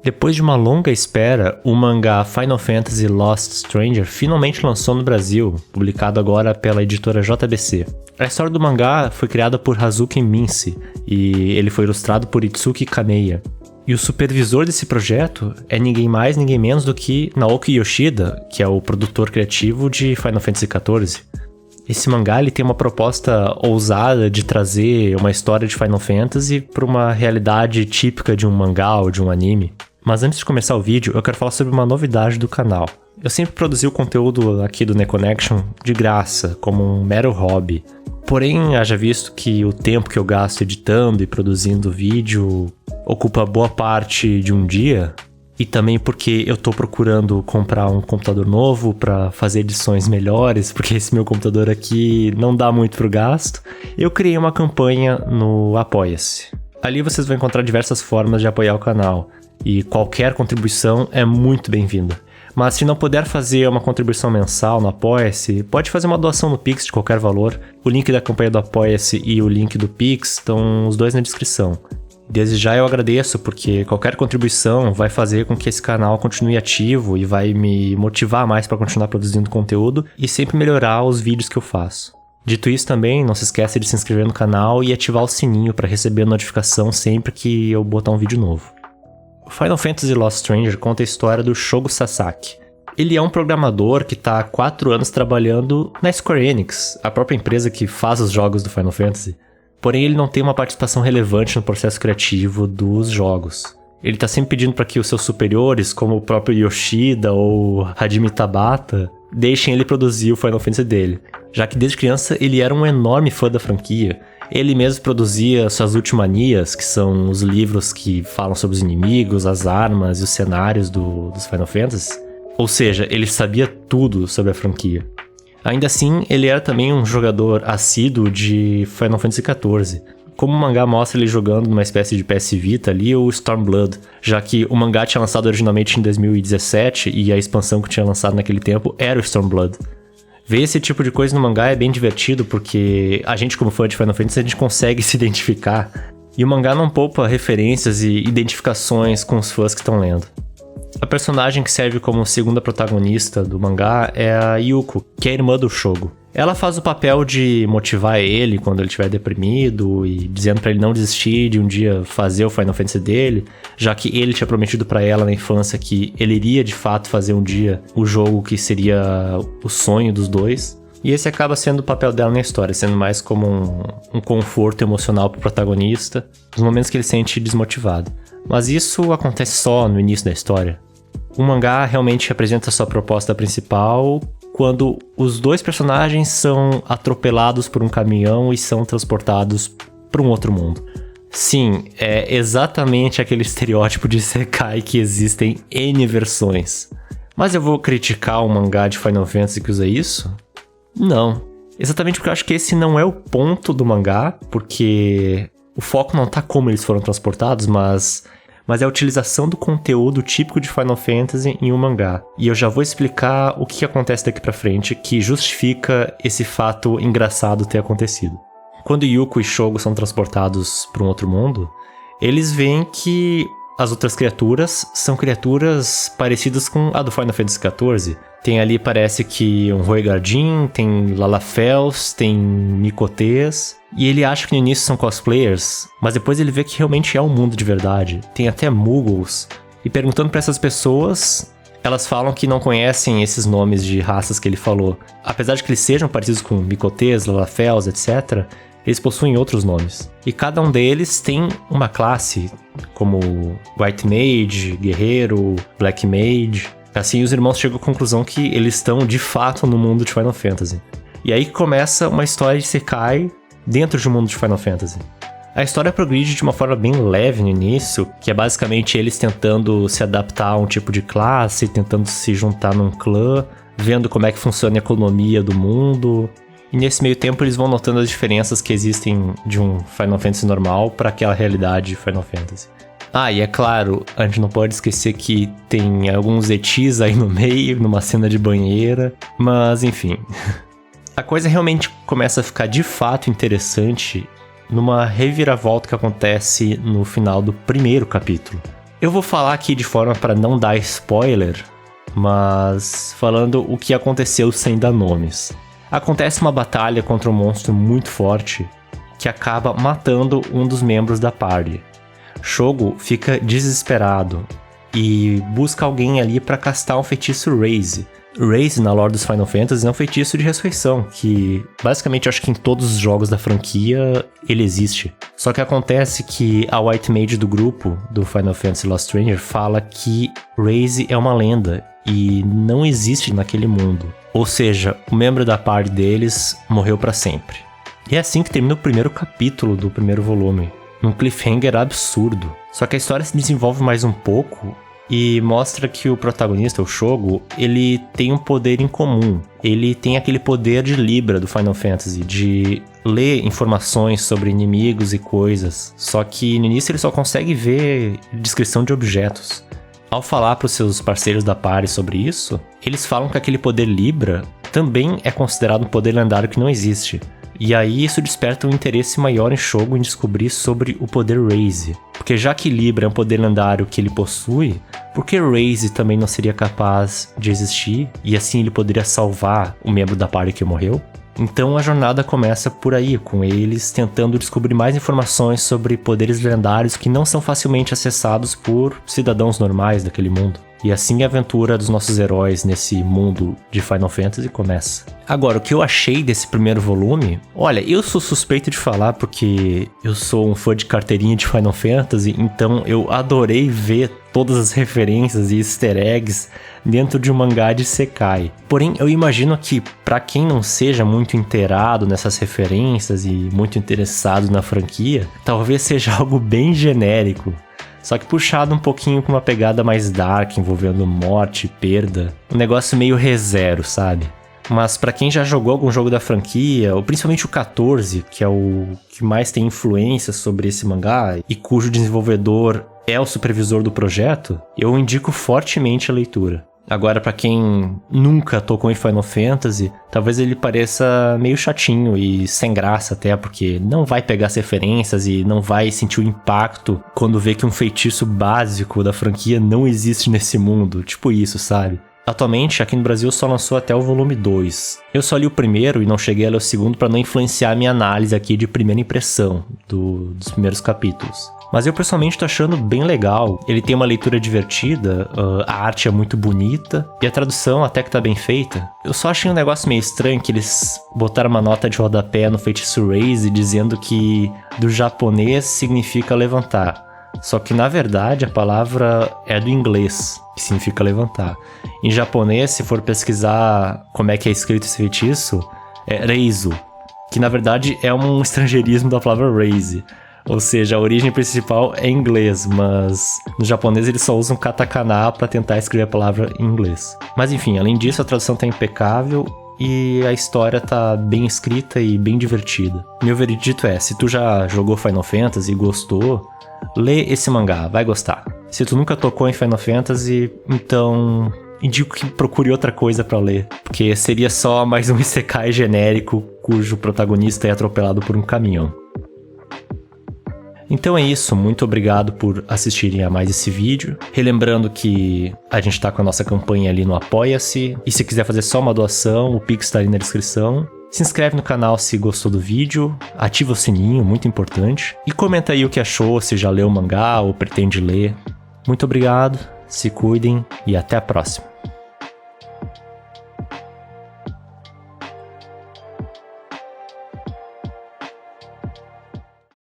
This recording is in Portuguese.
Depois de uma longa espera, o mangá Final Fantasy Lost Stranger finalmente lançou no Brasil, publicado agora pela editora JBC. A história do mangá foi criada por Hazuki Mince e ele foi ilustrado por Itsuki Kaneya. E o supervisor desse projeto é ninguém mais, ninguém menos do que Naoki Yoshida, que é o produtor criativo de Final Fantasy XIV. Esse mangá ele tem uma proposta ousada de trazer uma história de Final Fantasy para uma realidade típica de um mangá ou de um anime. Mas antes de começar o vídeo, eu quero falar sobre uma novidade do canal. Eu sempre produzi o conteúdo aqui do NeConnection de graça, como um mero hobby. Porém, haja visto que o tempo que eu gasto editando e produzindo vídeo ocupa boa parte de um dia, e também porque eu tô procurando comprar um computador novo para fazer edições melhores, porque esse meu computador aqui não dá muito pro gasto, eu criei uma campanha no Apoia-se. Ali vocês vão encontrar diversas formas de apoiar o canal, e qualquer contribuição é muito bem-vinda. Mas se não puder fazer uma contribuição mensal no Apoia-se, pode fazer uma doação no Pix de qualquer valor. O link da campanha do Apoia-se e o link do Pix estão os dois na descrição. Desde já eu agradeço, porque qualquer contribuição vai fazer com que esse canal continue ativo e vai me motivar mais para continuar produzindo conteúdo e sempre melhorar os vídeos que eu faço. Dito isso também, não se esqueça de se inscrever no canal e ativar o sininho para receber a notificação sempre que eu botar um vídeo novo. O Final Fantasy Lost Stranger conta a história do Shogo Sasaki. Ele é um programador que está há 4 anos trabalhando na Square Enix, a própria empresa que faz os jogos do Final Fantasy. Porém, ele não tem uma participação relevante no processo criativo dos jogos. Ele está sempre pedindo para que os seus superiores, como o próprio Yoshida ou Hajime Tabata, deixem ele produzir o Final Fantasy dele, já que desde criança ele era um enorme fã da franquia. Ele mesmo produzia suas Ultimanias, que são os livros que falam sobre os inimigos, as armas e os cenários dos Final Fantasy. Ou seja, ele sabia tudo sobre a franquia. Ainda assim, ele era também um jogador assíduo de Final Fantasy XIV. Como o mangá mostra ele jogando numa espécie de PS Vita ali, o Stormblood, já que o mangá tinha lançado originalmente em 2017 e a expansão que tinha lançado naquele tempo era o Stormblood. Ver esse tipo de coisa no mangá é bem divertido, porque a gente, como fã de Final Fantasy, a gente consegue se identificar. E o mangá não poupa referências e identificações com os fãs que estão lendo. A personagem que serve como segunda protagonista do mangá é a Yuko, que é a irmã do Shogo. Ela faz o papel de motivar ele quando ele estiver deprimido e dizendo pra ele não desistir de um dia fazer o Final Fantasy dele, já que ele tinha prometido pra ela na infância que ele iria de fato fazer um dia o jogo que seria o sonho dos dois. E esse acaba sendo o papel dela na história, sendo mais como um conforto emocional pro protagonista nos momentos que ele se sente desmotivado. Mas isso acontece só no início da história. O mangá realmente apresenta sua proposta principal quando os dois personagens são atropelados por um caminhão e são transportados para um outro mundo. Sim, é exatamente aquele estereótipo de Isekai que existem N versões. Mas eu vou criticar um mangá de Final Fantasy que usa isso? Não. Exatamente porque eu acho que esse não é o ponto do mangá, porque o foco não tá como eles foram transportados, mas é a utilização do conteúdo típico de Final Fantasy em um mangá. E eu já vou explicar o que acontece daqui pra frente, que justifica esse fato engraçado ter acontecido. Quando Yuko e Shogo são transportados para um outro mundo, eles veem que as outras criaturas são criaturas parecidas com a do Final Fantasy XIV. Tem ali, parece que um Roegardin, tem Lalafels, tem Nicotês. E ele acha que no início são cosplayers, mas depois ele vê que realmente é um mundo de verdade. Tem até Muggles. E perguntando pra essas pessoas, elas falam que não conhecem esses nomes de raças que ele falou. Apesar de que eles sejam parecidos com Nicotês, Lalafels, etc., eles possuem outros nomes. E cada um deles tem uma classe, como White Mage, Guerreiro, Black Mage. Assim, os irmãos chegam à conclusão que eles estão, de fato, no mundo de Final Fantasy. E aí começa uma história de Isekai dentro de um mundo de Final Fantasy. A história progride de uma forma bem leve no início, que é basicamente eles tentando se adaptar a um tipo de classe, tentando se juntar num clã, vendo como é que funciona a economia do mundo. E nesse meio tempo eles vão notando as diferenças que existem de um Final Fantasy normal para aquela realidade de Final Fantasy. Ah, e é claro, a gente não pode esquecer que tem alguns etis aí no meio, numa cena de banheira, mas enfim. A coisa realmente começa a ficar de fato interessante numa reviravolta que acontece no final do primeiro capítulo. Eu vou falar aqui de forma para não dar spoiler, mas falando o que aconteceu sem dar nomes. Acontece uma batalha contra um monstro muito forte que acaba matando um dos membros da party. Shogo fica desesperado e busca alguém ali para castar um feitiço Raise. Raise, na lore dos Final Fantasy, é um feitiço de ressurreição, que basicamente acho que em todos os jogos da franquia ele existe. Só que acontece que a White Mage do grupo, do Final Fantasy Lost Stranger, fala que Raise é uma lenda e não existe naquele mundo. Ou seja, o membro da party deles morreu para sempre. E é assim que termina o primeiro capítulo do primeiro volume. Um cliffhanger absurdo. Só que a história se desenvolve mais um pouco e mostra que o protagonista, o Shogo, ele tem um poder em comum. Ele tem aquele poder de Libra do Final Fantasy, de ler informações sobre inimigos e coisas. Só que no início ele só consegue ver descrição de objetos. Ao falar para os seus parceiros da party sobre isso, eles falam que aquele poder Libra também é considerado um poder lendário que não existe. E aí isso desperta um interesse maior em Shogo em descobrir sobre o poder Raise. Porque já que Libra é um poder lendário que ele possui, por que Raise também não seria capaz de existir e assim ele poderia salvar o membro da party que morreu? Então a jornada começa por aí, com eles tentando descobrir mais informações sobre poderes lendários que não são facilmente acessados por cidadãos normais daquele mundo. E assim a aventura dos nossos heróis nesse mundo de Final Fantasy começa. Agora, o que eu achei desse primeiro volume... Olha, eu sou suspeito de falar porque eu sou um fã de carteirinha de Final Fantasy, então eu adorei ver todas as referências e easter eggs dentro de um mangá de Isekai. Porém, eu imagino que para quem não seja muito inteirado nessas referências e muito interessado na franquia, talvez seja algo bem genérico. Só que puxado um pouquinho com uma pegada mais dark, envolvendo morte, perda. Um negócio meio Re:Zero, sabe? Mas pra quem já jogou algum jogo da franquia, ou principalmente o 14, que é o que mais tem influência sobre esse mangá, e cujo desenvolvedor é o supervisor do projeto, eu indico fortemente a leitura. Agora, pra quem nunca tocou em Final Fantasy, talvez ele pareça meio chatinho e sem graça até, porque não vai pegar as referências e não vai sentir o impacto quando vê que um feitiço básico da franquia não existe nesse mundo. Tipo isso, sabe? Atualmente, aqui no Brasil só lançou até o volume 2. Eu só li o primeiro e não cheguei a ler o segundo pra não influenciar a minha análise aqui de primeira impressão dos primeiros capítulos. Mas eu pessoalmente tô achando bem legal. Ele tem uma leitura divertida, a arte é muito bonita e a tradução até que tá bem feita. Eu só achei um negócio meio estranho que eles botaram uma nota de rodapé no feitiço Raise dizendo que do japonês significa levantar. Só que na verdade a palavra é do inglês, que significa levantar. Em japonês, se for pesquisar como é que é escrito esse feitiço, é reizu, que na verdade é um estrangeirismo da palavra raise. Ou seja, a origem principal é em inglês, mas no japonês eles só usam katakana para tentar escrever a palavra em inglês. Mas enfim, além disso a tradução tá impecável e a história tá bem escrita e bem divertida. Meu veredito é, se tu já jogou Final Fantasy e gostou, lê esse mangá, vai gostar. Se tu nunca tocou em Final Fantasy, então indico que procure outra coisa pra ler, porque seria só mais um isekai genérico cujo protagonista é atropelado por um caminhão. Então é isso, muito obrigado por assistirem a mais esse vídeo. Relembrando que a gente tá com a nossa campanha ali no Apoia-se, e se quiser fazer só uma doação, o Pix tá ali na descrição. Se inscreve no canal se gostou do vídeo, ativa o sininho, muito importante. E comenta aí o que achou, se já leu o mangá ou pretende ler. Muito obrigado, se cuidem e até a próxima.